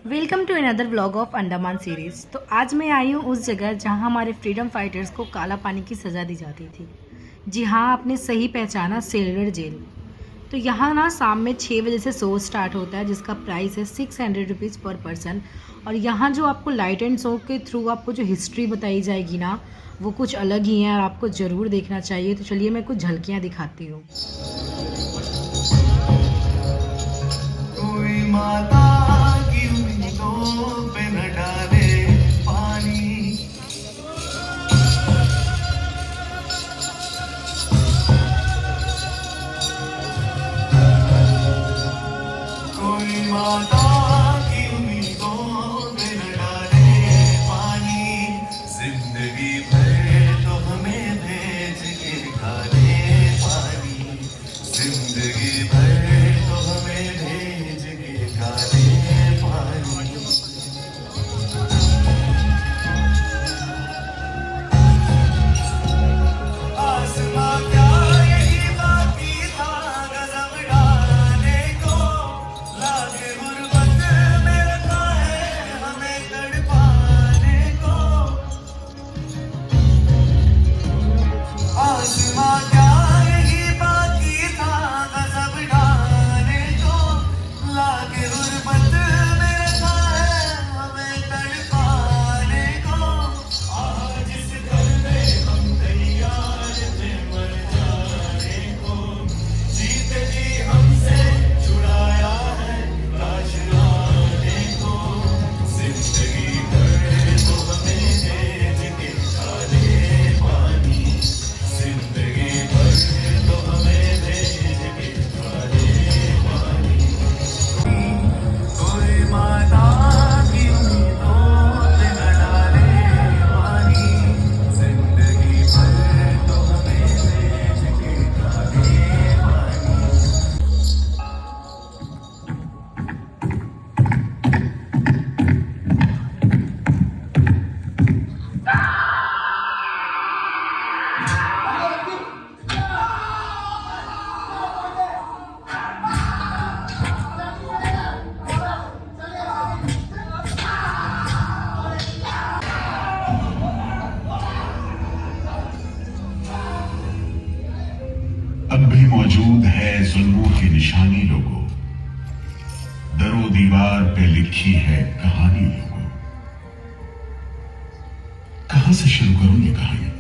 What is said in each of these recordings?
Welcome to another vlog of Andaman series. तो आज मैं आई हूँ उस जगह जहाँ हमारे फ्रीडम फाइटर्स को काला पानी की सज़ा दी जाती थी। जी हाँ, आपने सही पहचाना, सेलुलर जेल। तो यहाँ ना शाम में 6 बजे से शो स्टार्ट होता है, जिसका प्राइस है 600 रुपीज़ पर पर्सन। और यहाँ जो आपको लाइट एंड शो के थ्रू आपको जो हिस्ट्री बताई जाएगी ना, वो कुछ अलग ही है और आपको ज़रूर देखना चाहिए। तो चलिए मैं कुछ झलकियाँ दिखाती हूँ। कोई माता की उम्मीदों पे न डाले पानी, कोई माता की उम्मीदों पे न डाले पानी। जिंदगी भर तो हमें भेज के डाले पानी, जिंदगी भर तो हमें भेज के डाले पानी। आसमां क्या यही बाकी था गजब डालने को, लागे गुर्बत में रखा है हमें तड़पाने को। आसमां क्या यही बाकी था गजब डालने को, लागे गुर्बत में रखा है हमें तड़पाने को। आज इस घर में हम तैयार थे मर जाने को, जीते जी हमसे छुड़ाया है लाश लाने को। जिंदगी भर तो हमें भेज के डाले पानी, जिंदगी भर तो हमें भेज के डाले पानी। कोई माता की उम्मीदों पे न डाले पानी, जिंदगी भर तो हमें भेज के डाले पानी। अब भी मौजूद है जुल्मों की निशानी लोगों, दरो दीवार पे लिखी है कहानी लोगों। कहां से शुरू करूं ये कहानी?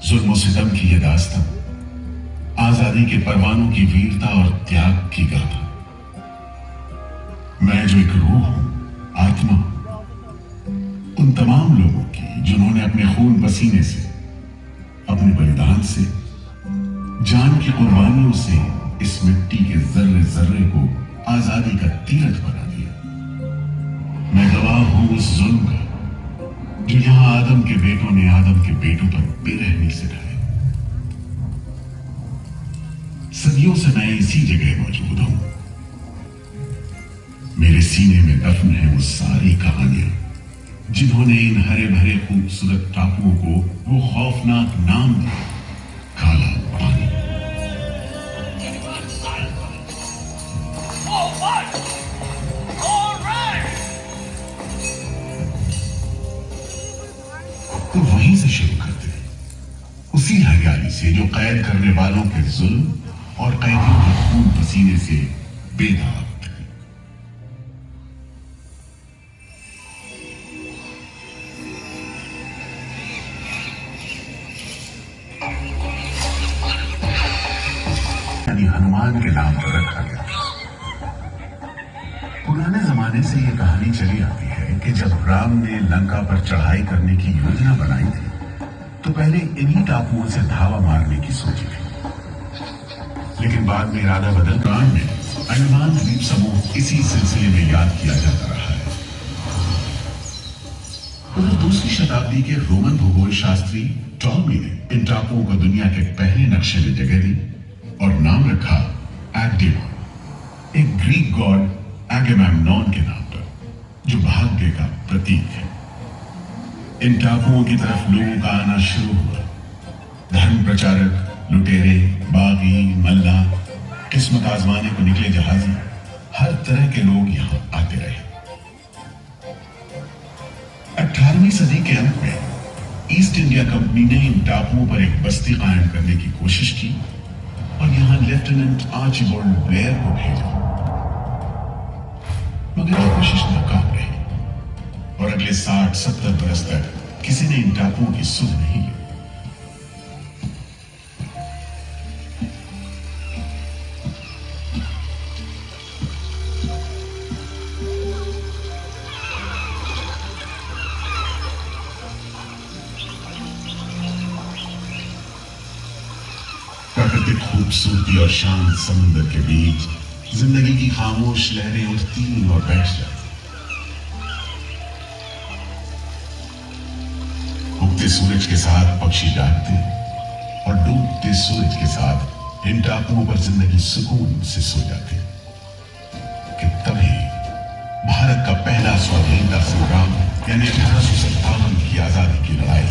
जुल्म सितम की ये दास्तां, आजादी के परवानों की वीरता और त्याग की गाथा। मैं जो एक रूह हूं, आत्मा, उन तमाम लोगों की जिन्होंने अपने खून पसीने से, अपने बलिदान से, जान की कुर्बानियों से इस मिट्टी के जर्रे जर्रे को आजादी का तीरथ बना दिया। मैं गवाह हूं उस जुल्म का जो यहां आदम के बेटों ने आदम के बेटों पर बेरहमी से ढाया। सदियों से मैं इसी जगह मौजूद हूं। मेरे सीने में दफन है वो सारी कहानियां जिन्होंने इन हरे भरे खूबसूरत टापुओं को वो खौफनाक नाम दिया, काला पानी। तो वहीं से शुरू करते हैं, उसी हरियाली से जो कैद करने वालों के जुल्म और कैदियों के खून पसीने से बेदाग थी। यानी हनुमान के नाम पर रखा गया। पुराने जमाने से यह कहानी चली आती है कि जब राम ने लंका पर चढ़ाई करने की योजना बनाई थी, तो पहले इन्हीं टापुओं से धावा मारने की सोची थी। लेकिन बाद में इरादा बदल कुरान में अंडमान द्वीप समूह इसी सिलसिले में याद किया जाता रहा है। उधर दूसरी शताब्दी के रोमन भूगोल शास्त्री टॉमी ने इन टापुओं को दुनिया के पहले नक्शे में जगह दी और नाम रखा एग्डेमोन, एक ग्रीक गॉड एगेमेम्नॉन के नाम पर, जो भाग्य का प्रतीक है। इन टापुओं की तरफ लोगों का आना शुरू हुआ। धर्म प्रचारक, लुटेरे, बागी, मल्ला, किस्मत आजमाने को निकले जहाजी, हर तरह के लोग यहाँ आते रहे। सदी के अंत में ईस्ट इंडिया कंपनी ने इन टापुओं पर एक बस्ती कायम करने की कोशिश की और यहां लेफ्टिनेंट आर्चिबाल्ड ब्लेयर को भेजा, मगर यह कोशिश नाकाम रही और अगले 60-70 बरस तक किसी ने इन टापुओं की सुध नहीं ली। प्राकृतिक खूबसूरती और शांत समुद्र के बीच जिंदगी की खामोश लहरें उठती और बैठ जाती। उगते सूरज के साथ पक्षी जागते और डूबते सूरज के साथ इन टापुओं पर जिंदगी सुकून से सो जाती कि तभी भारत का पहला स्वाधीनता संग्राम यानी 1857 की आजादी की लड़ाई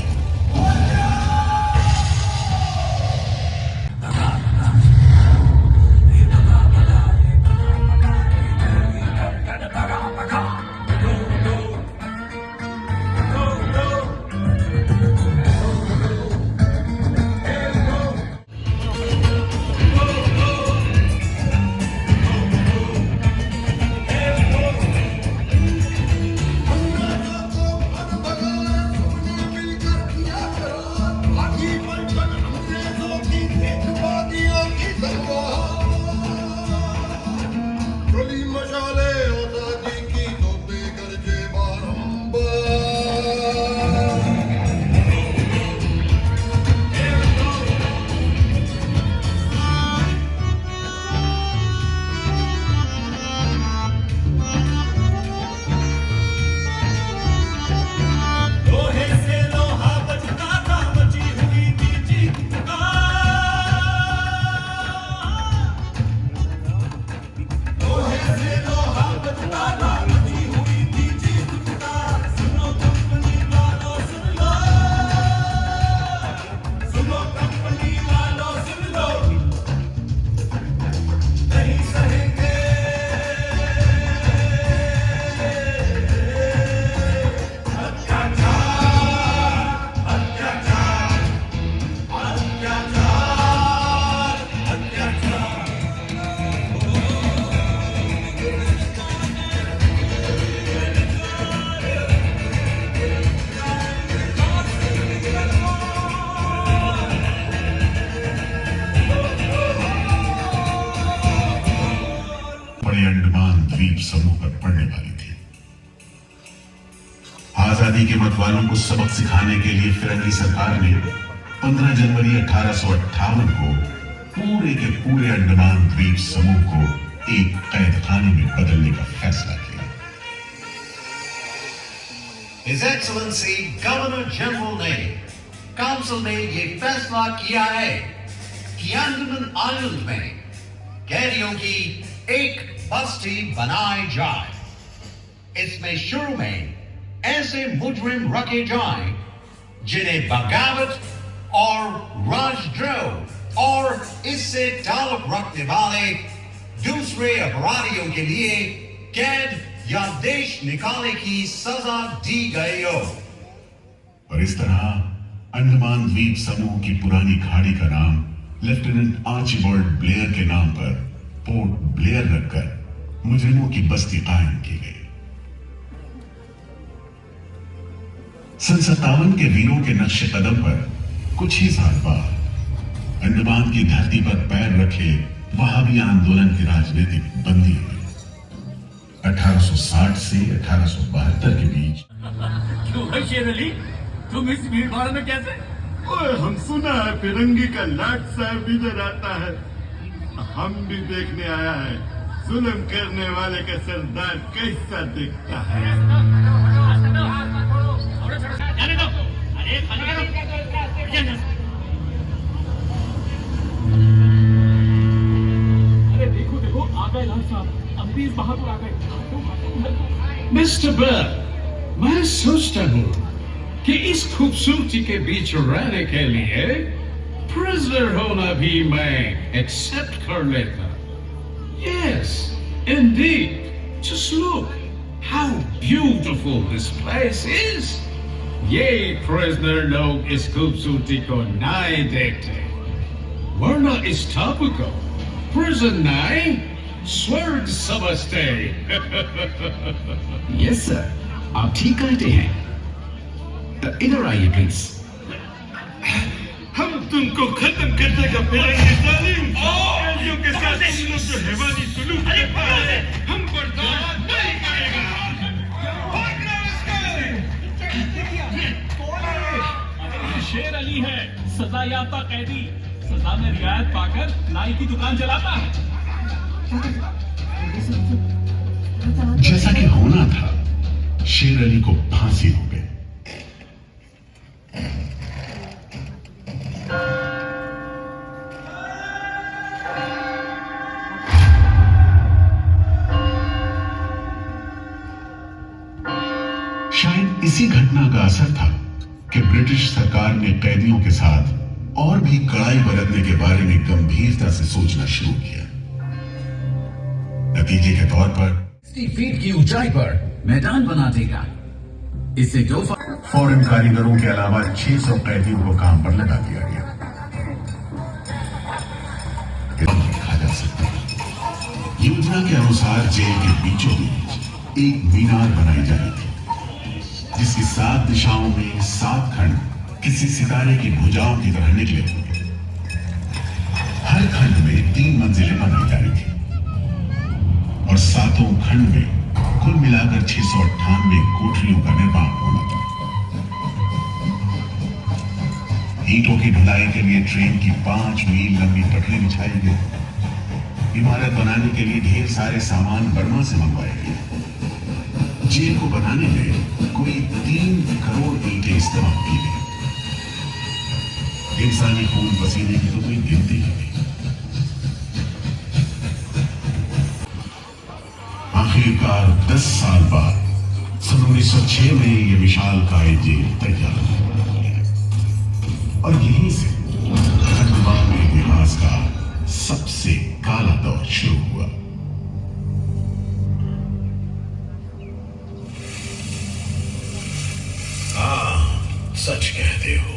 अंडमान द्वीप समूह पर पड़ने वाली थी। आजादी के मतवालों को सबक सिखाने के लिए फिरंगी सरकार ने 15 जनवरी 1858 को पूरे के पूरे अंडमान द्वीप समूह को एक कैद खाने में बदलने का फैसला किया। His Excellency गवर्नर जनरल ने काउंसिल में ये फैसला किया है कि अंडमान आइलैंड में कैदियों की एक बस्ती बनाई जाए। इसमें शुरू में ऐसे मुजरिम रखे जाएं जिन्हें बगावत और राजद्रोह और इससे ताल्लुक रखने वाले दूसरे अपराधियों के लिए कैद या देश निकालने की सजा दी गई हो। और इस तरह अंडमान द्वीप समूह की पुरानी खाड़ी का नाम लेफ्टिनेंट आर्चिबाल्ड ब्लेयर के नाम पर पोर्ट ब्लेयर रखकर मुजरिमों की बस्ती कायम की गई। सन 57 के वीरों के नक्शे कदम पर कुछ ही साल बाद अंडमान की धरती पर पैर रखे वहाबी आंदोलन के राजनीतिक बंदी हुए। 1860 से 1872 के बीच। क्यों भाई शेर अली, तुम इस भीड़ भाड़ में कैसे? ओए, हम सुना है फिरंगी का लाट साहब इधर आता है। हम भी देखने आया है जुल्म करने वाले का सरदार कैसा दिखता है। जाने दो। अरे देखो देखो आ गए लाल साहब, अम्बीर बहादुर आ गए। मिस्टर बर्ड, मैं सोचता हूँ कि इस खूबसूरती के बीच रहने के लिए प्रिजनर होना भी मैं एक्सेप्ट कर लेता। Yes, indeed. Just look how beautiful this place is. ये प्रिजनर लोग इस खूबसूरती को नहीं देखते, वरना इस टापू को प्रिजन नहीं स्वर्ग समझते। यस सर, आप ठीक कहते हैं। इधर आइए प्लीज। हम तुमको खत्म कर देगा फिरंगी जालिम। कैदियों के साथ तुम लोग जो हैवानी सुलूक करता है, हम बर्दाश्त नहीं करेगा। शेर अली है, सजा याफ्ता कैदी, सजा में रियायत पाकर नाई की दुकान चलाता है। जैसा कि होना था, शेर अली को फांसी हो गई। शायद इसी घटना का असर था कि ब्रिटिश सरकार ने कैदियों के साथ और भी कड़ाई बरतने के बारे में गंभीरता से सोचना शुरू किया। नतीजे के तौर पर 60 फीट की ऊंचाई पर मैदान बना देगा। इससे दो फौरन कारीगरों के अलावा 600 कैदियों को काम पर लगा दिया गया। लिखा जा सकता है। योजना के अनुसार जेल के बीचों बीच एक मीनार बनाई जा रही थी, जिसकी 7 दिशाओं में 7 खंड किसी सितारे की भुजाओं की तरह निकले होंगे। हर खंड में 3 मंजिलें बनाई जा रही थी और 7 खंड में कुल मिलाकर 698 कोठरियों का निर्माण होना था। ईंटों की ढुलाई के लिए ट्रेन की 5 मील लंबी पटरी बिछाई गई। इमारत बनाने के लिए ढेर सारे सामान बर्मा से मंगवाए गए। जेल को बनाने में कोई 3 करोड़ ईंटें इस्तेमाल की गई। इंसानी खून पसीने की तो कोई गिनती ही नहीं। आखिरकार 10 साल बाद सन 1906 में यह विशालकाय जेल तैयार हो गया और यहीं से खंडवा में इतिहास का सबसे काला दौर शुरू हुआ। सच कहते हो,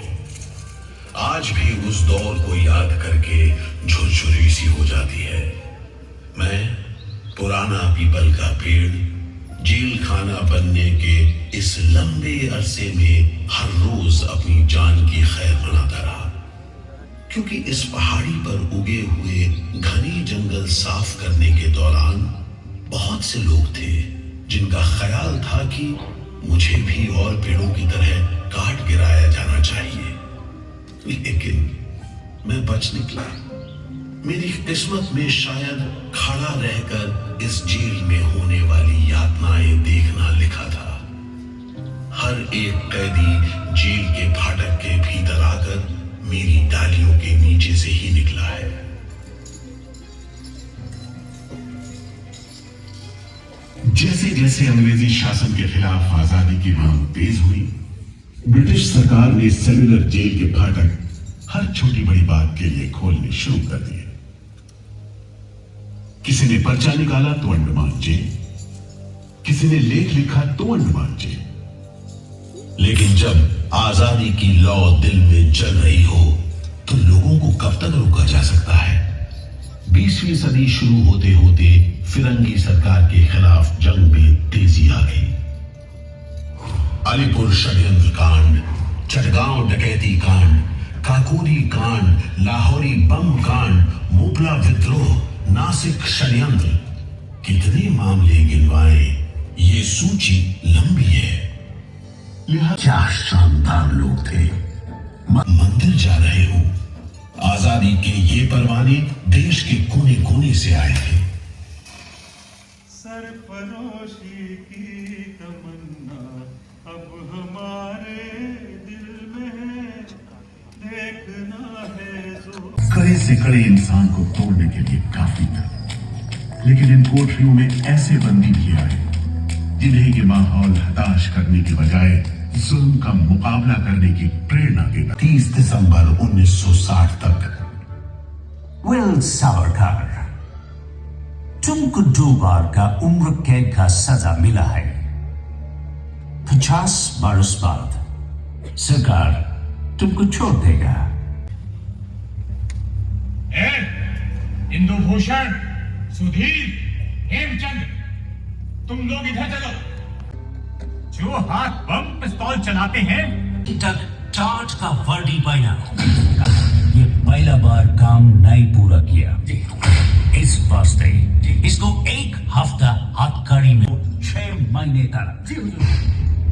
आज भी उस दौर को याद करके झुरझुरी सी हो जाती है। मैं पुराना पीपल का पेड़ जेल खाना बनने के इस लंबे अरसे में हर रोज अपनी जान की खैर मनाता रहा, क्योंकि इस पहाड़ी पर उगे हुए घने जंगल साफ करने के दौरान बहुत से लोग थे जिनका ख्याल था कि मुझे भी और पेड़ों की तरह काट गिराया जाना चाहिए, लेकिन मैं बच निकला। मेरी किस्मत में शायद खड़ा रहकर इस जेल में होने वाली यातनाएं देखना लिखा था। हर एक कैदी जेल के फाटक के भीतर आकर मेरी डालियों के नीचे से ही निकला है। जैसे जैसे अंग्रेजी शासन के खिलाफ आजादी की मांग तेज हुई, ब्रिटिश सरकार ने सेलुलर जेल के फाटक हर छोटी बड़ी बात के लिए खोलने शुरू कर दिए। किसी ने पर्चा निकाला तो अंडमान जेल, किसी ने लेख लिखा तो अंडमान जेल। लेकिन जब आजादी की लौ दिल में जल रही हो तो लोगों को कब तक रोका जा सकता है? 20वीं सदी शुरू होते होते फिरंगी सरकार के खिलाफ जंग में तेजी आ गई। अलीपुर षड्यंत्र कांड, चटगांव डकैती कांड, काकोरी कांड, लाहौरी बम कांड, मोपला विद्रोह, नासिक षड्यंत्र, कितने मामले गिनवाए, ये सूची लंबी है। क्या शानदार लोग थे। मंदिर जा रहे हो, आजादी के ये परवाने देश के कोने कोने से आए थे। सरफरोशी की तमन्ना अब हमारे दिल में है, देखना है जो कड़े से कड़े इंसान को तोड़ने के लिए काफी था, लेकिन इन कोठरियों में ऐसे बंदी भी आए जिन्हें ये माहौल हताश करने के बजाय जुल्म का मुकाबला करने की प्रेरणा देता। 30 दिसंबर 1960 तक विल सावरकर, तुमको 2 बार का उम्र कैद का सजा मिला है। 50 बरस बाद सरकार तुमको छोड़ देगा। इंदुभूषण, सुधीर, हेमचंद, तुम लोग इधर चलो। जो हाथ बम पिस्तौल चलाते हैं तक टाट का वर्दी पाया, ये पहला बार काम नहीं पूरा किया। इस वास्ते इसको 1 हफ्ता हथकड़ी में 6 महीने तक।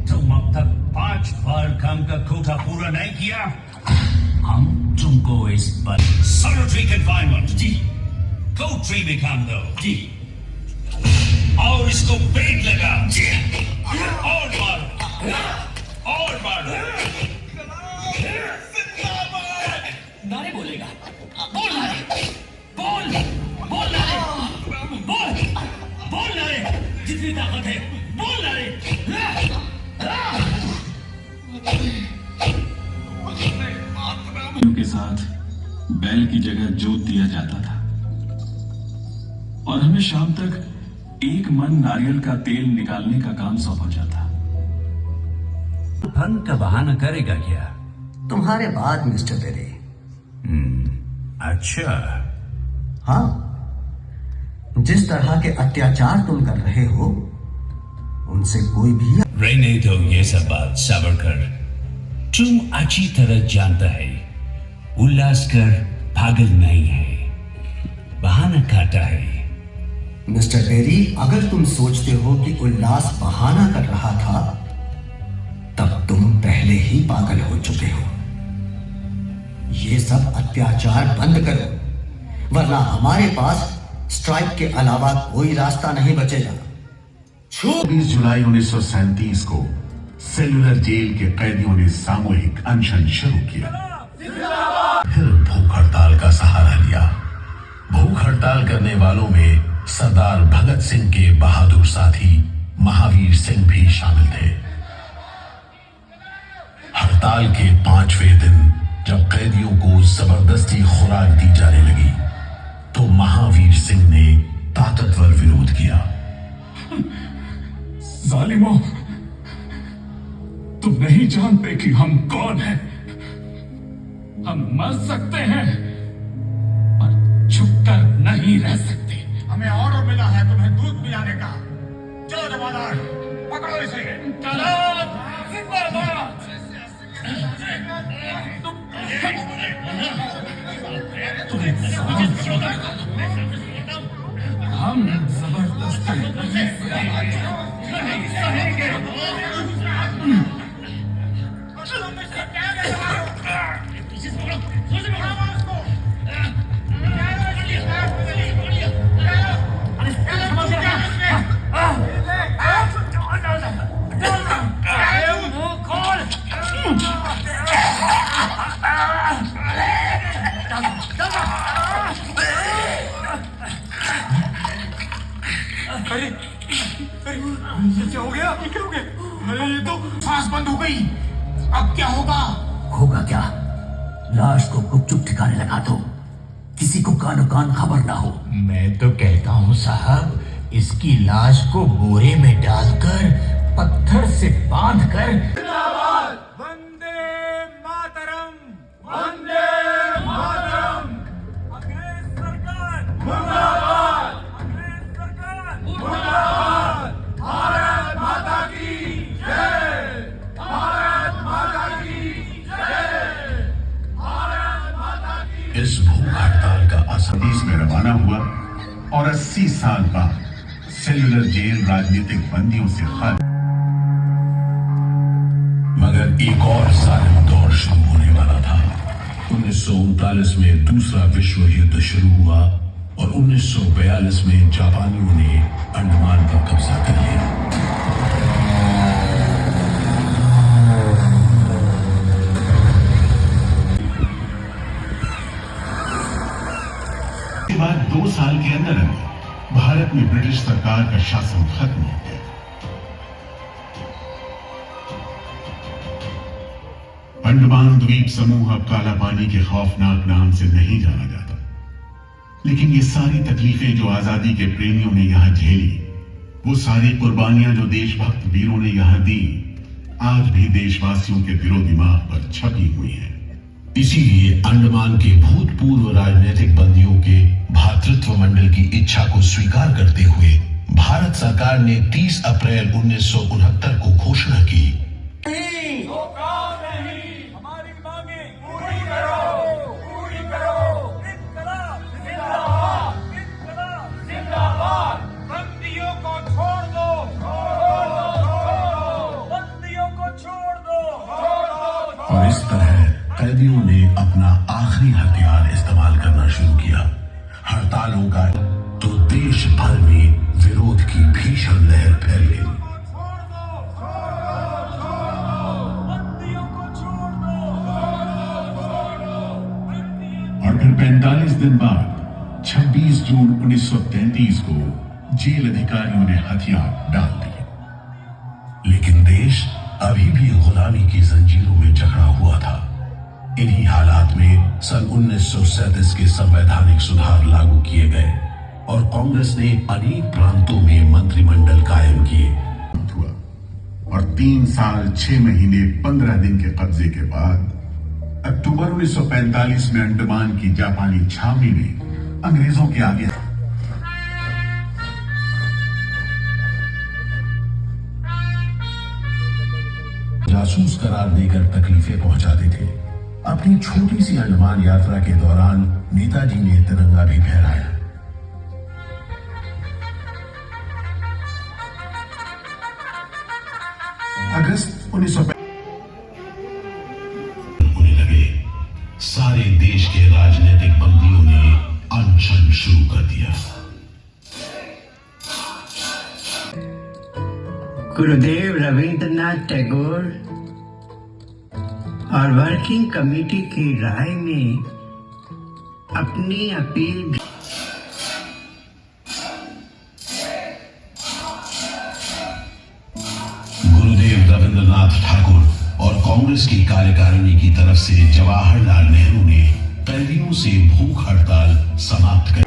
तुम अब तक 5 बार काम का कोटा पूरा नहीं किया, हम तुमको इस बार सॉलिटरी कन्फाइनमेंट जी, कोठरी में काम दो जी, और इसको पेट लगा जी, और मारो और मारो। नारे बोलेगा, बोल नारे, बोल बोल नारे, बोल नारे, जितनी ताकत है बोल नारे। के साथ बैल की जगह जोत दिया जाता था और हमें शाम तक 1 मन नारियल का तेल निकालने का काम सौंपा जाता। फन का बहाना करेगा क्या? तुम्हारे बाद मिस्टर बेरी। अच्छा, हाँ, जिस तरह के अत्याचार तुम कर रहे हो उनसे कोई भी रहने दो ये सब बात सावरकर। तुम अच्छी तरह जानता है उल्लासकर पागल नहीं है, बहाना काटा है। मिस्टर बेरी, अगर तुम सोचते हो कि उल्लास बहाना कर रहा था तब तुम पहले ही पागल हो चुके हो। ये सब अत्याचार बंद करो, वरना हमारे पास स्ट्राइक के अलावा कोई रास्ता नहीं बचेगा। 20 जुलाई 1937 को सेल्युलर जेल के कैदियों ने सामूहिक अनशन शुरू किया। फिर भूख हड़ताल का सहारा लिया। भूख हड़ताल करने वालों में सरदार भगत सिंह के बहादुर साथी महावीर सिंह भी शामिल थे। हड़ताल के 5वें दिन जब कैदियों को जबरदस्ती खुराक दी जाने लगी तो महावीर सिंह ने ताकतवर विरोध किया। जालिमों, तुम नहीं जानते कि हम कौन हैं। हम मर सकते हैं पर छुपकर नहीं रह सकते। हमें ऑर्डर मिला है तुम्हें दूध पिलाने का। चलो जमादार, पकड़ो इसे। हम जबरदस्ती नहीं सहेंगे। हो गया? क्या हो गया? अरे ये तो सांस बंद हो गई। अब क्या होगा? होगा क्या? लाश को गुपचुप ठिकाने लगा दो, किसी को कानो कान खबर ना हो। मैं तो कहता हूँ साहब, इसकी लाश को बोरे में डालकर पत्थर से बांधकर वंदे मातरम, वंदे मातरम। अंग्रेज सरकार मुर्दाबाद, अंग्रेज सरकार मुर्दाबाद। भारत माता की जय, भारत माता की जय, भारत माता की। इस भूख हड़ताल का असर 1930 में रवाना हुआ और 80 साल बाद सेल्युलर जेल राजनीतिक बंदियों से खाली। मगर एक और जालिम दौर शुरू होने वाला था। 1939 में दूसरा विश्व युद्ध शुरू हुआ और 1942 में जापानियों ने अंडमान पर कब्जा कर लिया। के बाद 2 साल के अंदर भारत में ब्रिटिश सरकार का शासन खत्म हो गया। अंडमान द्वीप समूह अब काला पानी के खौफनाक नाम से नहीं जाना जाता, लेकिन ये सारी तकलीफें जो आजादी के प्रेमियों ने यहां झेली, वो सारी कुर्बानियां जो देशभक्त वीरों ने यहां दी, आज भी देशवासियों के दिलो दिमाग पर छपी हुई है। इसीलिए अंडमान के भूतपूर्व राजनीतिक बंदियों के भातृत्व मंडल की इच्छा को स्वीकार करते हुए भारत सरकार ने 30 अप्रैल 1969 को घोषणा की। और इस तरह कैदियों ने अपना आखिरी हथियार इस्तेमाल करना शुरू किया, हड़तालों का। तो देश भर में विरोध की भीषण लहर फैल गई। और फिर 45 दिन बाद 26 जून 1933 को जेल अधिकारियों ने हथियार डाल दिए। लेकिन देश अभी भी गुलामी की जंजीरों में जकड़ा हुआ था। इन्हीं हालात में सन 1937 के संवैधानिक सुधार लागू किए गए और कांग्रेस ने अनेक प्रांतों में मंत्रिमंडल कायम किए। और 3 साल 6 महीने 15 दिन के कब्जे के बाद अक्टूबर 1945 में अंडमान की जापानी छावनी ने अंग्रेजों के आगे जासूस करार देकर तकलीफें पहुंचाते थे। अपनी छोटी सी अंडमान यात्रा के दौरान नेताजी ने तिरंगा भी फहराया। अगस्त 1945 होने लगे। सारे देश के राजनीतिक बंदियों ने अनशन शुरू कर दिया। गुरुदेव रविंद्रनाथ टैगोर और वर्किंग कमेटी की राय में अपनी अपील भी गुरुदेव रविंद्रनाथ ठाकुर और कांग्रेस की कार्यकारिणी की तरफ से जवाहरलाल नेहरू ने कैदियों से भूख हड़ताल समाप्त कर